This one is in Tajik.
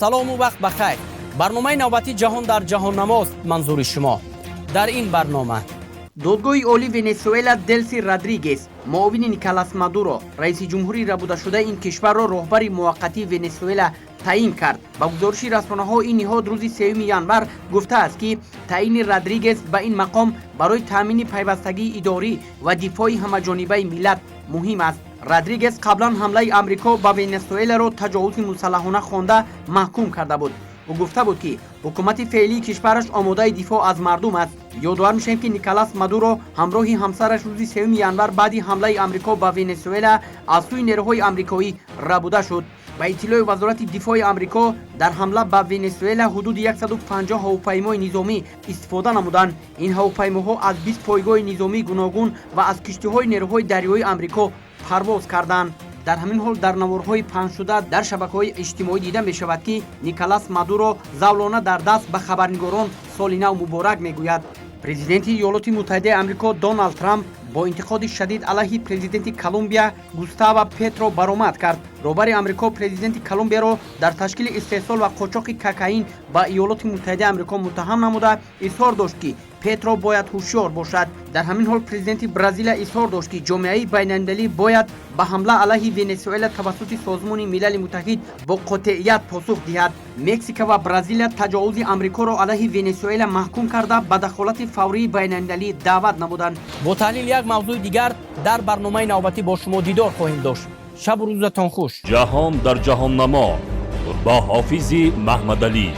салому вақт бахайр. барномаи навбати ҷаҳон дар ҷаҳоннамост манзури шумо. дар ин барнома додгоҳи олӣ венесуэла делси родригес муовини николас мадуро раиси ҷумҳури рабудашудаи ин кишварро роҳбари муваққатии венесуэла таъин кард. ба гузориши расонаҳо ин ниҳод рӯзи 3 январ гуфтааст ки таъини родригес ба ин мақом барои таъмини пайвастагии идорӣ ва дифои ҳамаҷонибаи миллат муҳим аст. родригес қаблан ҳамлаи амрико ба венесуэларо таҷовузи мусаллаҳона хонда маҳкум карда буд. ӯ гуфта буд ки ҳукумати феълии кишвараш омодаи дифоъ аз мардум аст. ёдовар мешавем ки николас мадуро ҳамроҳи ҳамсараш рӯзи 3 январ баъди ҳамлаи амрико ба венесуэла аз сӯи нерӯҳои амрикоӣ рабуда шуд. ба иттилои вазорати дифоъи амрико дар ҳамла ба венесуэла ҳудуди 150 ҳавопаймои низомӣ истифода намуданд. ин ҳавопаймоҳо аз 20 пойгоҳи низомии гуногун ва аз киштиҳои нерӯҳои дарёии амрико парвоз карданд. дар ҳамин ҳол дар наворҳои пахшшуда дар шабакаҳои иҷтимоӣ дида мешавад ки николас мадуро завлона дар даст ба хабарнигорон соли нав муборак мегӯяд. президенти иёлоти муттаҳидаи амрико Доналд Трамп бо интиқоди шадид алайҳи президенти Колумбия Густаво Петро баромад кард. роҳбари амрико президенти Колумбияро дар ташкили истеҳсол ва қочоқи кокаин ба иёлоти муттаҳидаи амрико муттаҳам намуда изҳор дошт ки Петро бояд ҳушёр бошад. дар ҳамин ҳол президенти Бразилия изҳор дошт ки ҷомеаи байналмилалӣ бояд ба ҳамла алайҳи Венесуэла тавассути Созмони Милали Муттаҳид бо қотъият посух диҳад. Мексика ва Бразилия таҷовузи амрикоро алайҳи Венесуэла маҳкум карда ба дахолати фаврии байналмилалӣ даъват намуданд. бо таҳлили як мавзӯи дигар дар барномаи навбатӣ бо шумо дидор хоҳем дошт. шабу рӯзатон хуш. ҷаҳон дар ҷаҳоннамо ба ҳофизи маҳмадалӣ.